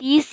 30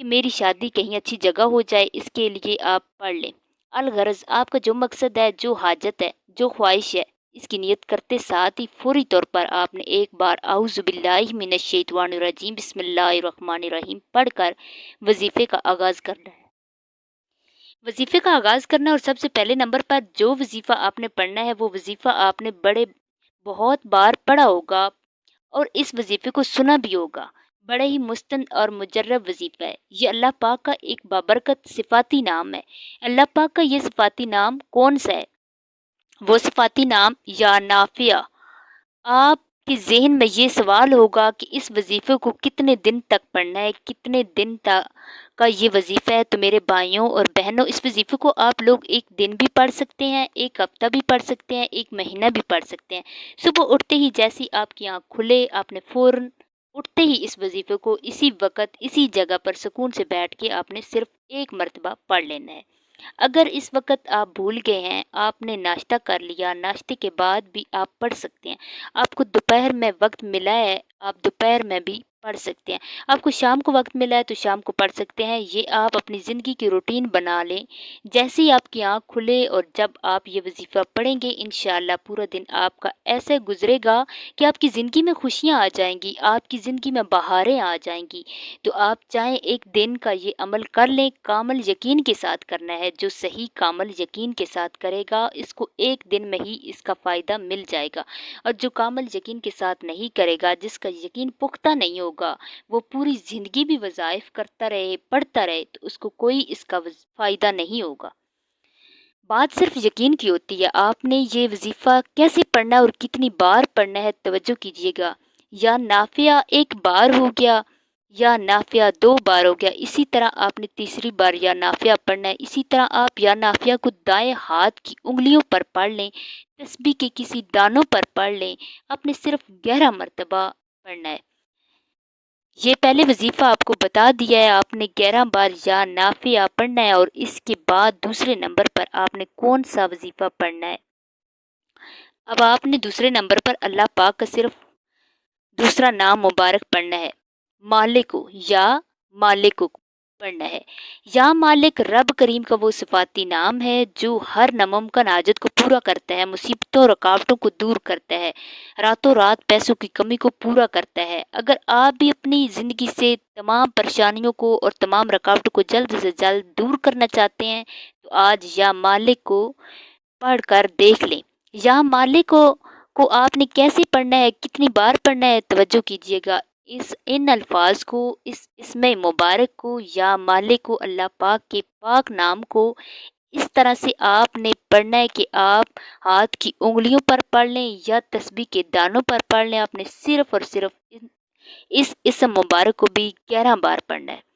کہ میری شادی کہیں اچھی جگہ ہو جائے، اس کے لیے آپ پڑھ لیں۔ الغرض آپ کا جو مقصد ہے، جو حاجت ہے، جو خواہش ہے، اس کی نیت کرتے ساتھ ہی فوری طور پر آپ نے ایک بار اعوذ باللہ من الشیطان الرجیم بسم اللہ الرحمن الرحیم پڑھ کر وظیفے کا آغاز کرنا ہے۔ وظیفے کا آغاز کرنا، اور سب سے پہلے نمبر پر جو وظیفہ آپ نے پڑھنا ہے وہ وظیفہ آپ نے بہت بار پڑھا ہوگا اور اس وظیفے کو سنا بھی ہوگا۔ بڑے ہی مستند اور مجرب وظیفہ ہے۔ یہ اللہ پاک کا ایک بابرکت صفاتی نام ہے۔ اللہ پاک کا یہ صفاتی نام کون سا ہے؟ وہ صفاتی نام یا نافع۔ آپ کے ذہن میں یہ سوال ہوگا کہ اس وظیفے کو کتنے دن تک پڑھنا ہے، کتنے دن تک کا یہ وظیفہ ہے؟ تو میرے بھائیوں اور بہنوں، اس وظیفے کو آپ لوگ ایک دن بھی پڑھ سکتے ہیں، ایک ہفتہ بھی پڑھ سکتے ہیں، ایک مہینہ بھی پڑھ سکتے ہیں۔ صبح اٹھتے ہی جیسی آپ کی آنکھ کھلے، آپ نے فوراً اٹھتے ہی اس وظیفے کو اسی وقت اسی جگہ پر سکون سے بیٹھ کے آپ نے صرف ایک مرتبہ پڑھ لینا ہے۔ اگر اس وقت آپ بھول گئے ہیں، آپ نے ناشتہ کر لیا، ناشتے کے بعد بھی آپ پڑھ سکتے ہیں۔ آپ کو دوپہر میں وقت ملا ہے، آپ دوپہر میں بھی پڑھ سکتے ہیں۔ آپ کو شام کو وقت ملا ہے تو شام کو پڑھ سکتے ہیں۔ یہ آپ اپنی زندگی کی روٹین بنا لیں۔ جیسے ہی آپ کی آنکھ کھلے اور جب آپ یہ وظیفہ پڑھیں گے، انشاءاللہ پورا دن آپ کا ایسے گزرے گا کہ آپ کی زندگی میں خوشیاں آ جائیں گی، آپ کی زندگی میں بہاریں آ جائیں گی۔ تو آپ چاہیں ایک دن کا یہ عمل کر لیں، کامل یقین کے ساتھ کرنا ہے۔ جو صحیح کامل یقین کے ساتھ کرے گا، اس کو ایک دن میں ہی اس کا فائدہ مل جائے گا، اور جو کامل یقین کے ساتھ نہیں کرے گا، جس کا یقین پختہ نہیں ہوگا، وہ پوری زندگی بھی وظائف کرتا رہے، پڑھتا رہے، تو اس کو کوئی اس کا فائدہ نہیں ہوگا۔ بات صرف یقین کی ہوتی ہے۔ آپ نے یہ وظیفہ کیسے پڑھنا ہے اور کتنی بار پڑھنا ہے، توجہ کیجیے گا۔ یا نافع ایک بار ہو گیا، یا نافع 2 بار ہو گیا، اسی طرح آپ نے تیسری بار یا نافع پڑھنا ہے۔ اسی طرح آپ یا نافع کو دائیں ہاتھ کی انگلیوں پر پڑھ لیں، تسبیح کے کسی دانوں پر پڑھ لیں۔ آپ نے صرف 11 مرتبہ پڑھنا ہے۔ یہ پہلے وظیفہ آپ کو بتا دیا ہے، آپ نے 11 بار یا نافع پڑھنا ہے، اور اس کے بعد دوسرے نمبر پر آپ نے کون سا وظیفہ پڑھنا ہے؟ اب آپ نے دوسرے نمبر پر اللہ پاک کا صرف دوسرا نام مبارک پڑھنا ہے، مالک یا مالک پڑھنا ہے۔ یا مالک رب کریم کا وہ صفاتی نام ہے جو ہر ناممکن حاجت کو پورا کرتا ہے، مصیبتوں رکاوٹوں کو دور کرتا ہے، راتوں رات پیسوں کی کمی کو پورا کرتا ہے۔ اگر آپ بھی اپنی زندگی سے تمام پریشانیوں کو اور تمام رکاوٹوں کو جلد سے جلد دور کرنا چاہتے ہیں تو آج یا مالک کو پڑھ کر دیکھ لیں۔ یا مالک کو آپ نے کیسے پڑھنا ہے، کتنی بار پڑھنا ہے، توجہ کیجیے گا۔ ان الفاظ کو، اس اسم مبارک کو، یا مالک کو، اللہ پاک کے پاک نام کو اس طرح سے آپ نے پڑھنا ہے کہ آپ ہاتھ کی انگلیوں پر پڑھ لیں یا تسبیح کے دانوں پر پڑھ لیں۔ آپ نے صرف اور صرف اس اسم مبارک کو بھی 11 بار پڑھنا ہے۔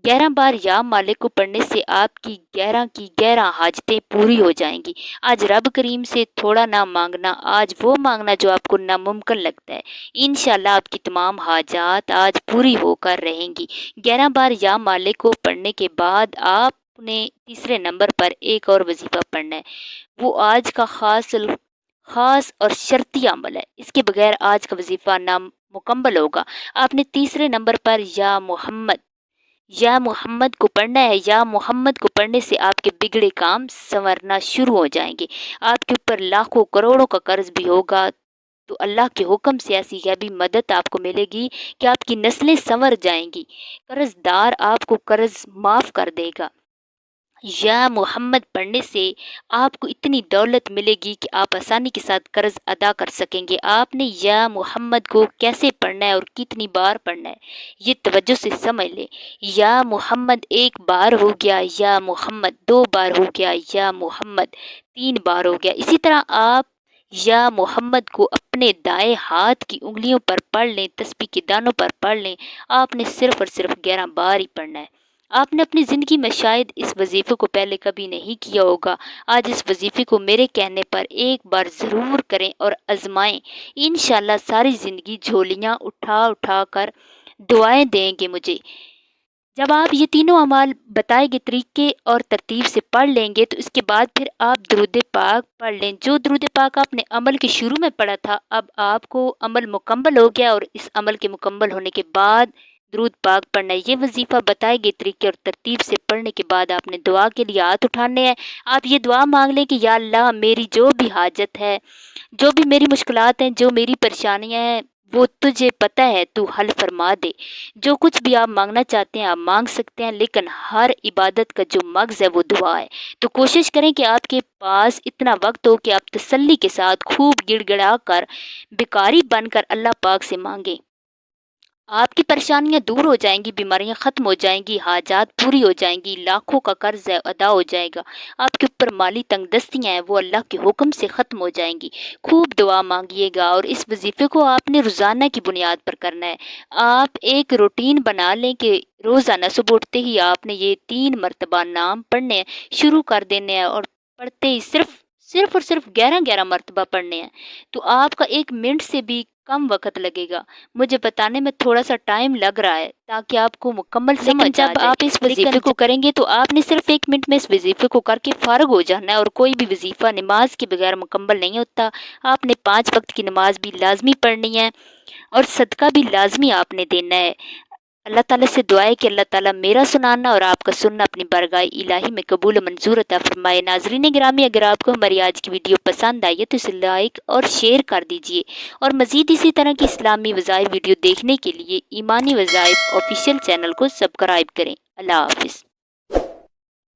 11 بار یا مالک کو پڑھنے سے آپ کی 11 حاجتیں پوری ہو جائیں گی۔ آج رب کریم سے تھوڑا نہ مانگنا، آج وہ مانگنا جو آپ کو ناممکن لگتا ہے۔ انشاءاللہ آپ کی تمام حاجات آج پوری ہو کر رہیں گی۔ 11 بار یا مالک کو پڑھنے کے بعد آپ نے تیسرے نمبر پر ایک اور وظیفہ پڑھنا ہے۔ وہ آج کا خاص اور شرطی عمل ہے، اس کے بغیر آج کا وظیفہ نامکمل ہوگا۔ آپ نے تیسرے نمبر پر یا محمد کو پڑھنا ہے۔ یا محمد کو پڑھنے سے آپ کے بگڑے کام سنورنا شروع ہو جائیں گے۔ آپ کے اوپر لاکھوں کروڑوں کا قرض بھی ہوگا تو اللہ کے حکم سے ایسی غیبی مدد آپ کو ملے گی کہ آپ کی نسلیں سنور جائیں گی، قرض دار آپ کو قرض معاف کر دے گا۔ یا محمد پڑھنے سے آپ کو اتنی دولت ملے گی کہ آپ آسانی کے ساتھ قرض ادا کر سکیں گے۔ آپ نے یا محمد کو کیسے پڑھنا ہے اور کتنی بار پڑھنا ہے، یہ توجہ سے سمجھ لیں۔ یا محمد 1 بار ہو گیا، یا محمد 2 بار ہو گیا، یا محمد 3 بار ہو گیا۔ اسی طرح آپ یا محمد کو اپنے دائیں ہاتھ کی انگلیوں پر پڑھ لیں، تسبیح کے دانوں پر پڑھ لیں۔ آپ نے صرف اور صرف 11 بار ہی پڑھنا ہے۔ آپ نے اپنی زندگی میں شاید اس وظیفے کو پہلے کبھی نہیں کیا ہوگا۔ آج اس وظیفے کو میرے کہنے پر ایک بار ضرور کریں اور آزمائیں۔ انشاءاللہ ساری زندگی جھولیاں اٹھا اٹھا کر دعائیں دیں گے مجھے۔ جب آپ یہ تینوں اعمال بتائے گئے طریقے اور ترتیب سے پڑھ لیں گے تو اس کے بعد پھر آپ درود پاک پڑھ لیں۔ جو درود پاک آپ نے عمل کے شروع میں پڑھا تھا، اب آپ کو عمل مکمل ہو گیا، اور اس عمل کے مکمل ہونے کے بعد درود پاک پڑھنا ہے۔ یہ وظیفہ بتائے گئے طریقے اور ترتیب سے پڑھنے کے بعد آپ نے دعا کے لیے ہاتھ اٹھانے ہیں۔ آپ یہ دعا مانگ لیں کہ یا اللہ میری جو بھی حاجت ہے، جو بھی میری مشکلات ہیں، جو میری پریشانیاں ہیں، وہ تجھے پتہ ہے، تو حل فرما دے۔ جو کچھ بھی آپ مانگنا چاہتے ہیں آپ مانگ سکتے ہیں، لیکن ہر عبادت کا جو مغز ہے وہ دعا ہے۔ تو کوشش کریں کہ آپ کے پاس اتنا وقت ہو کہ آپ تسلی کے ساتھ خوب گڑ گڑا کر، بیکاری بن کر اللہ پاک سے مانگیں۔ آپ کی پریشانیاں دور ہو جائیں گی، بیماریاں ختم ہو جائیں گی، حاجات پوری ہو جائیں گی، لاکھوں کا قرض ادا ہو جائے گا، آپ کے اوپر مالی تنگ دستیاں ہیں وہ اللہ کے حکم سے ختم ہو جائیں گی۔ خوب دعا مانگیے گا، اور اس وظیفے کو آپ نے روزانہ کی بنیاد پر کرنا ہے۔ آپ ایک روٹین بنا لیں کہ روزانہ صبح اٹھتے ہی آپ نے یہ 3 مرتبہ نام پڑھنے ہیں، شروع کر دینے ہیں، اور پڑھتے ہی صرف اور صرف 11 مرتبہ پڑھنے ہیں۔ تو آپ کا 1 منٹ سے بھی کم وقت لگے گا۔ مجھے بتانے میں تھوڑا سا ٹائم لگ رہا ہے تاکہ آپ کو مکمل سمجھ آ جائے۔ جب آپ اس وظیفے کو کریں گے تو آپ نے صرف 1 منٹ میں اس وظیفے کو کر کے فارغ ہو جانا ہے، اور کوئی بھی وظیفہ نماز کے بغیر مکمل نہیں ہوتا۔ آپ نے 5 وقت کی نماز بھی لازمی پڑھنی ہے، اور صدقہ بھی لازمی آپ نے دینا ہے۔ اللہ تعالیٰ سے دعا ہے کہ اللہ تعالیٰ میرا سنانا اور آپ کا سننا اپنی بارگاہ الہی میں قبول و منظور عطا فرمائے۔ ناظرین گرامی، اگر آپ کو ہماری آج کی ویڈیو پسند آئی ہے تو اسے لائک اور شیئر کر دیجئے، اور مزید اسی طرح کی اسلامی وظائف ویڈیو دیکھنے کے لیے ایمانی وظائف آفیشیل چینل کو سبسکرائب کریں۔ اللہ حافظ۔